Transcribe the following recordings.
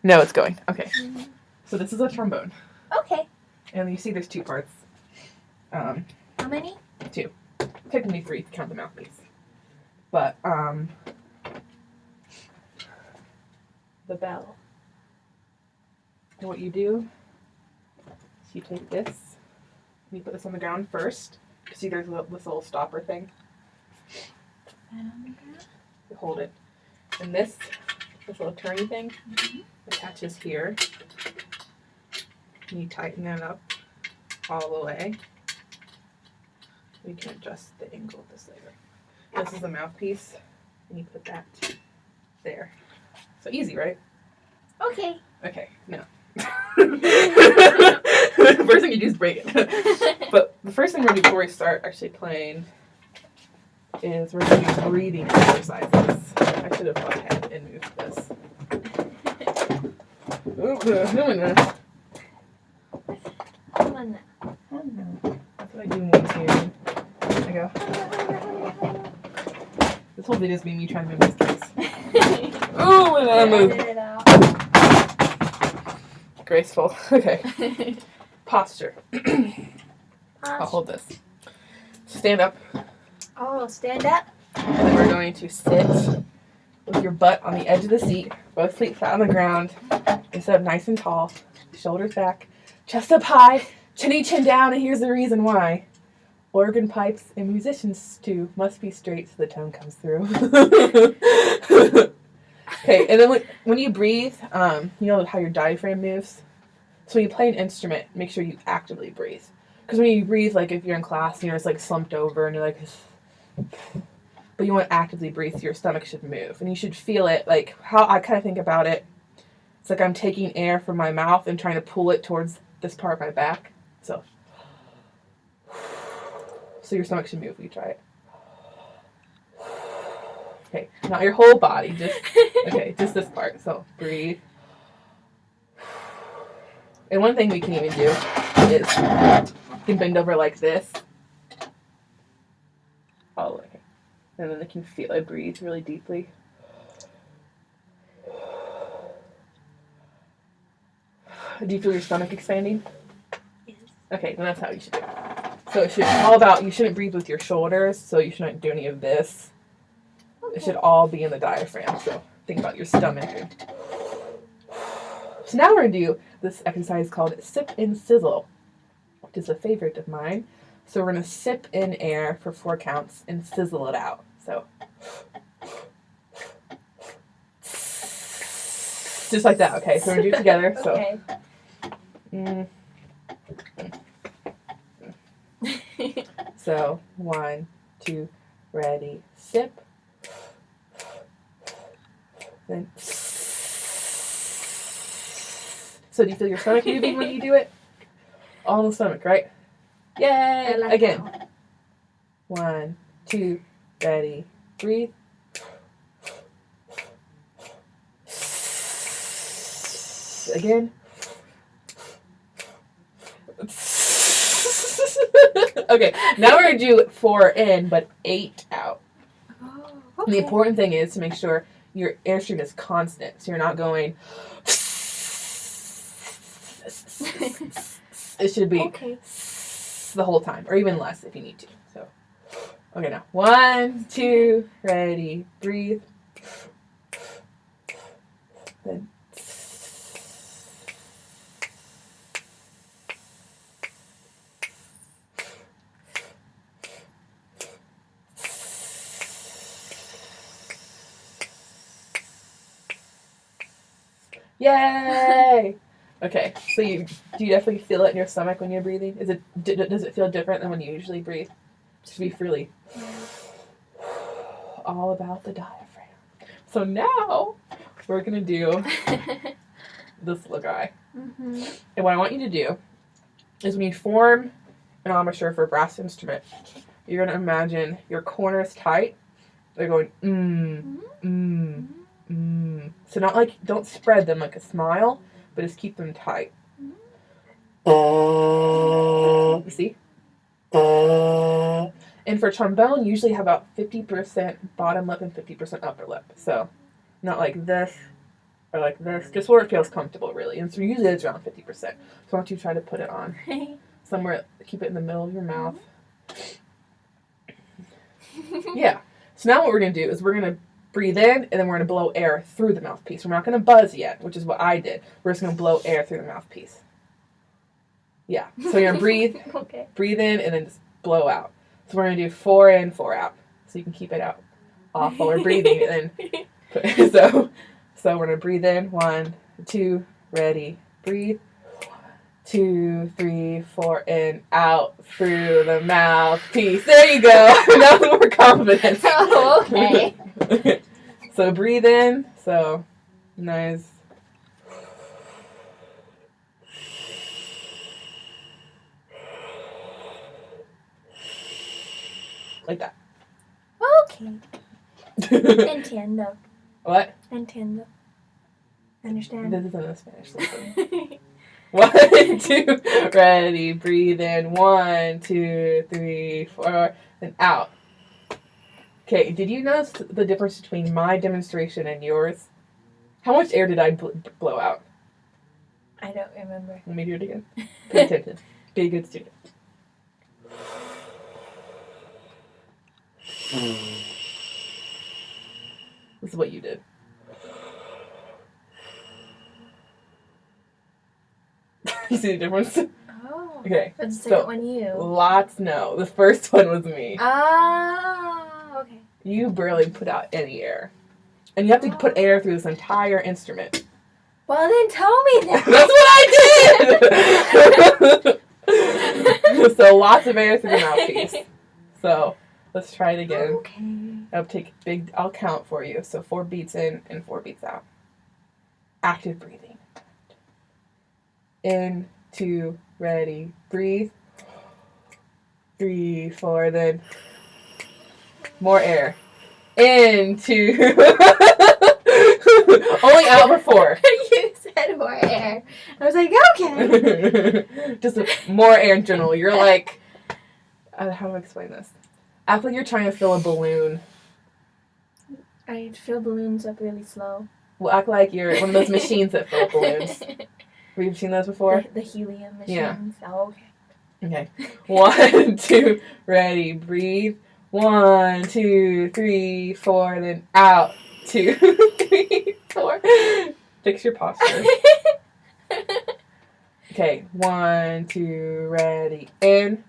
No, it's going. Okay. So this is a trombone. Okay. And you see there's two parts. How many? Two. Technically three if you count the mouthpiece. But, the bell. And what you do is you take this, and you put this on the ground first. You see there's this little stopper thing. You hold it. And this little turny thing attaches here. And you tighten that up all the way. We can adjust the angle of this later. This is the mouthpiece, and you put that there. So easy, right? Okay. Okay, no. The first thing you do is break it. But the first thing we're going to do before we start actually playing is we're going to do breathing exercises. I should have gone ahead and moved this. Come on now. That's what I do when I'm I go. This whole video is me trying to move this case. Oh, and I move. Graceful. Okay. Posture. I'll hold this. Stand up. Oh, stand up. And then we're going to sit with your butt on the edge of the seat, both feet flat on the ground, and sit up nice and tall, shoulders back, chest up high, chinny chin down, and here's the reason why. Organ pipes and musicians too must be straight so the tone comes through. Okay, and then when you breathe, you know how your diaphragm moves? So when you play an instrument, make sure you actively breathe. Because when you breathe, like if you're in class, you know, it's like slumped over and you're like, but you want to actively breathe so your stomach should move. And you should feel it, like how I kind of think about it. It's like I'm taking air from my mouth and trying to pull it towards this part of my back. So your stomach should move when you try it. Okay, not your whole body, just this part. So breathe. And one thing we can even do is you can bend over like this. All the way. And then you can feel it breathe really deeply. Do you feel your stomach expanding? Yes. Okay, then that's how you should do it. So it should all about, you shouldn't breathe with your shoulders, so you shouldn't do any of this. Okay. It should all be in the diaphragm, so think about your stomach. So now we're going to do this exercise called sip and sizzle, which is a favorite of mine. So we're going to sip in air for 4 counts and sizzle it out. So just like that, okay? So we're going to do it together. So. Okay. So 1, 2, ready, sip. Then. So do you feel your stomach moving when you do it? All in the stomach, right? Yay! Like again. that. 1, 2, ready, breathe. Again. Okay, now we're going to do 4 in, but 8 out. Oh, okay. The important thing is to make sure your airstream is constant, so you're not going. It should be the whole time, or even less if you need to. So, okay, now 1, 2, ready, breathe. Then. Yay! Okay, so do you definitely feel it in your stomach when you're breathing? Does it feel different than when you usually breathe? Just be freely. All about the diaphragm. So now we're gonna do this little guy. Mm-hmm. And what I want you to do is when you form an embouchure for a brass instrument, you're gonna imagine your corners tight. They're going So not like, don't spread them like a smile, but just keep them tight. You see? And for trombone, you usually have about 50% bottom lip and 50% upper lip. So not like this. or like this, just where it feels comfortable, really. And so usually it's around 50%. So why don't you try to put it on somewhere, keep it in the middle of your mouth. Yeah. So now what we're going to do is we're going to breathe in, and then we're going to blow air through the mouthpiece. We're not going to buzz yet, which is what I did. We're just going to blow air through the mouthpiece. Yeah. So you're going to breathe, Okay. breathe in, and then just blow out. So we're going to do 4 in, 4 out. So you can keep it out off while we're breathing. And then, so we're going to breathe in. 1, 2, ready, breathe. 2, 3, 4, in, out through the mouthpiece. There you go. Now more confidence. Oh, okay. So breathe in. So nice. Like that. Okay. Entiendo. What? Entiendo. Understand? This isn't a Spanish lesson. 1, 2, ready, breathe in. 1, 2, 3, 4, and out. Okay, did you notice the difference between my demonstration and yours? How much air did I blow out? I don't remember. Let me do it again. Pay attention. Be a good student. This is what you did. You see the difference? Oh. Okay. But the So- second one you. Lots no. The first one was me. Oh, okay. You barely put out any air. And you have to put air through this entire instrument. Well, then tell me that. That's what I did! So lots of air through the mouthpiece. So let's try it again. Okay. I'll count for you. So 4 beats in and 4 beats out. Active breathing. In, 2, ready, breathe. 3, 4, then more air. In, 2. Only out for 4. You said more air. I was like, okay. Just more air in general. You're like, how do I explain this? Act like you're trying to fill a balloon. I fill balloons up really slow. Well, act like you're one of those machines that fill up balloons. Have you seen those before? The helium machines. Yeah. Oh, okay. Okay. 1, 2, ready, breathe. 1, 2, 3, 4, then out. 2, 3, 4. Fix your posture. Okay. 1, 2, ready, in.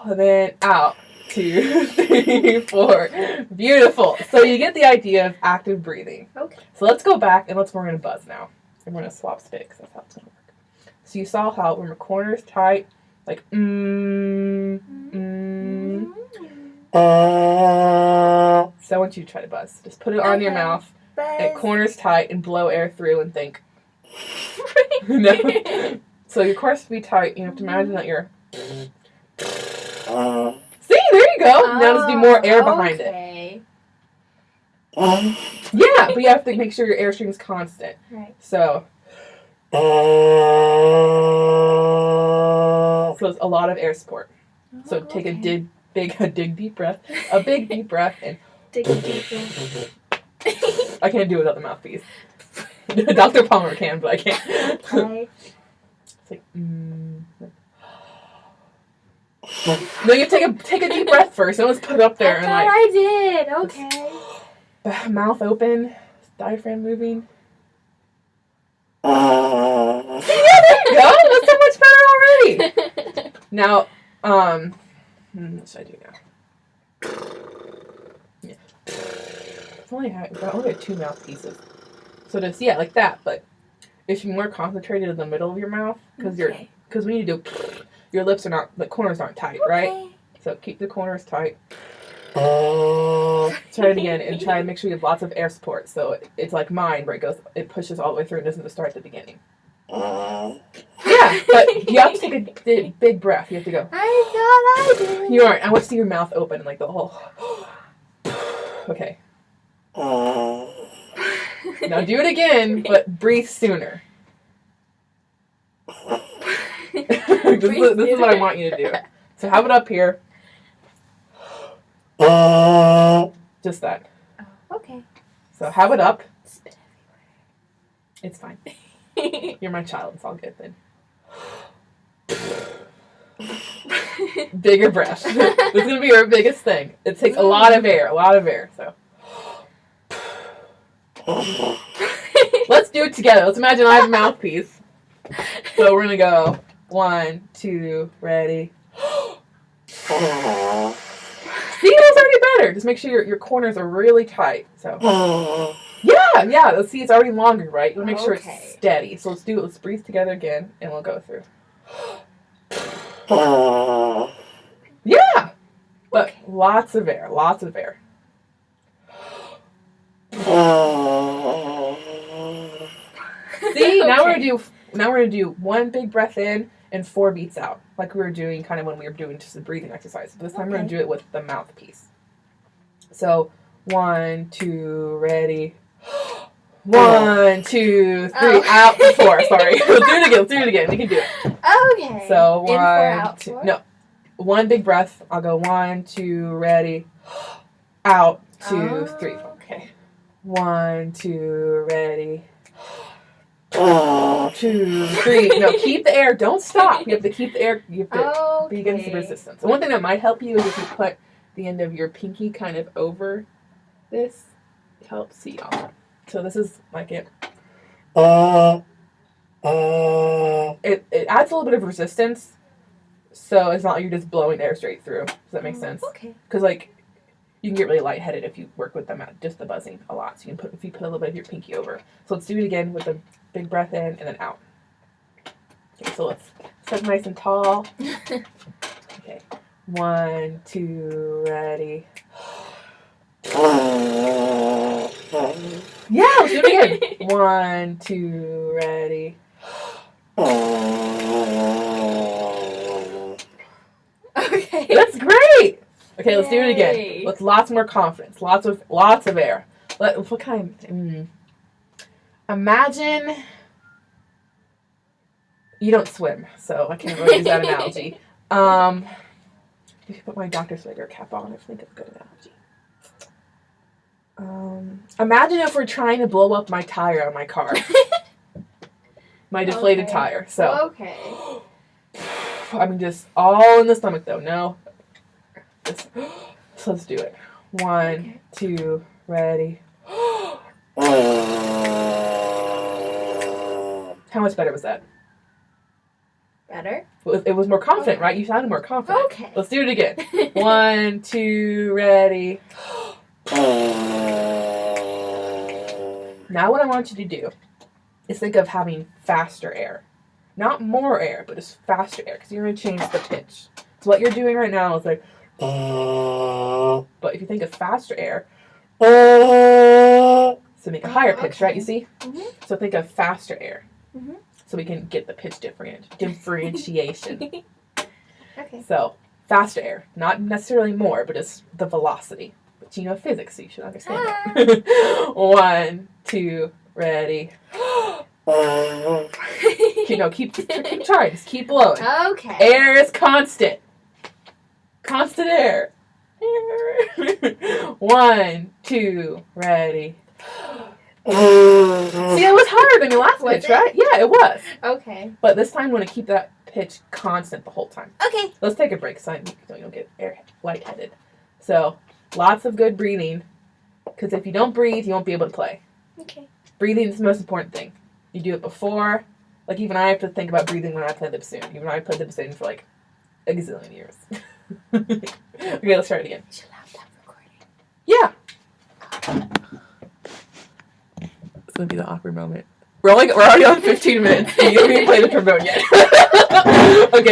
Then out. 2, 3, 4. Beautiful. So you get the idea of active breathing. Okay. So let's go back and we're going to buzz now. And we're going to swap sticks. That's how it's going to work. So you saw how when the corner's tight, like So I want you to try to buzz. Just put it on your mouth, at corners tight, and blow air through and think. No. So your corners to be tight. You have to imagine that you're. See, there you go. Now just do more air behind it. Yeah, but you have to make sure your airstream is constant. Right. So it's a lot of air support. So take a big deep breath, and Take a deep breath. I can't do it without the mouthpiece. Dr. Palmer can, but I can't. Okay. It's like No, you take a deep breath first, and let's put it up there I and thought I did. Okay. mouth open, diaphragm moving. See, yeah, there you go. That's so much better already. Now, what should I do now? Yeah. I only had 2 mouthpieces. So just, like that, but it should be more concentrated in the middle of your mouth, because when you do, your lips are not, the corners aren't tight, right? So keep the corners tight. Try it again and try and make sure you have lots of air support. So it's like mine, where it pushes all the way through and doesn't just start at the beginning. Yeah, but you have to take a big breath. You have to go. I thought I did. You aren't. I want to see your mouth open, like the whole. Okay. Now do it again, but breathe sooner. This is what I want you to do. So have it up here. Just that. Okay. So have it up. Spit It's fine. everywhere. You're my child. It's all good then. Bigger breath. This is going to be our biggest thing. It takes a lot of air. So. Let's do it together. Let's imagine I have a mouthpiece. So we're going to go 1, 2, ready. See, that's already better. Just make sure your corners are really tight. So. Yeah. Let's see, it's already longer, right? We'll make sure it's steady. So let's do it. Let's breathe together again, and we'll go through. Yeah, but lots of air. See, now we're gonna do 1 big breath in and 4 beats out, like we were doing kind of when we were doing just the breathing exercise. But this time we're gonna do it with the mouthpiece. So 1, 2, ready. 1, 2, 3, out to 4. Sorry, let's do it again. We can do it. Okay. So 1, in 4, out 2, 4? no, 1 big breath. I'll go 1, 2, ready. Out 2, 3. Okay. 1, 2, ready. 2, 3. No, keep the air. Don't stop. You have to keep the air. You have to be against the resistance. And one thing that might help you is if you put the end of your pinky kind of over this. It helps see y'all. So this is like it. It adds a little bit of resistance. So it's not like you're just blowing air straight through. Does that make sense? Okay. Because like you can get really lightheaded if you work with them at just the buzzing a lot. So you can put a little bit of your pinky over. So let's do it again with a big breath in and then out. Okay, so let's set nice and tall. Okay. 1, 2, ready. Yeah, let's do it again. 1, 2, ready. Okay. That's great. Okay, let's do it again Yay. with lots more confidence, lots of air. What kind? Imagine you don't swim, so I can't really use that analogy. If you put my Dr. Slager cap on, I think it's a good analogy. Imagine if we're trying to blow up my tire on my car, my deflated tire. So, I mean, just all in the stomach though. No. So let's do it. 1, 2, ready. How much better was that? Better? It was more confident, right? You sounded more confident. Okay. Let's do it again. 1, 2, ready. Now what I want you to do is think of having faster air. Not more air, but just faster air, because you're going to change the pitch. So what you're doing right now is like, but if you think of faster air, so make a higher pitch, right? You see? Mm-hmm. So think of faster air. Mm-hmm. So we can get the pitch differentiation. Okay. So faster air, not necessarily more, but just the velocity. But you know physics, so you should understand that. 1, 2, ready. Keep trying. Just keep blowing. Okay. Air is constant. Constant air. 1, 2, ready. See, it was harder than your last pitch, right? Yeah, it was. Okay. But this time, we want to keep that pitch constant the whole time. Okay. Let's take a break so you don't get lightheaded. So, lots of good breathing. Because if you don't breathe, you won't be able to play. Okay. Breathing is the most important thing. You do it before. Like, even I have to think about breathing when I play the bassoon. Even I played the bassoon for like a gazillion years. Okay, let's try it again. You should have that recording. Yeah. It's gonna be the awkward moment. We're already on 15 minutes and you don't even play the trombone yet. Okay.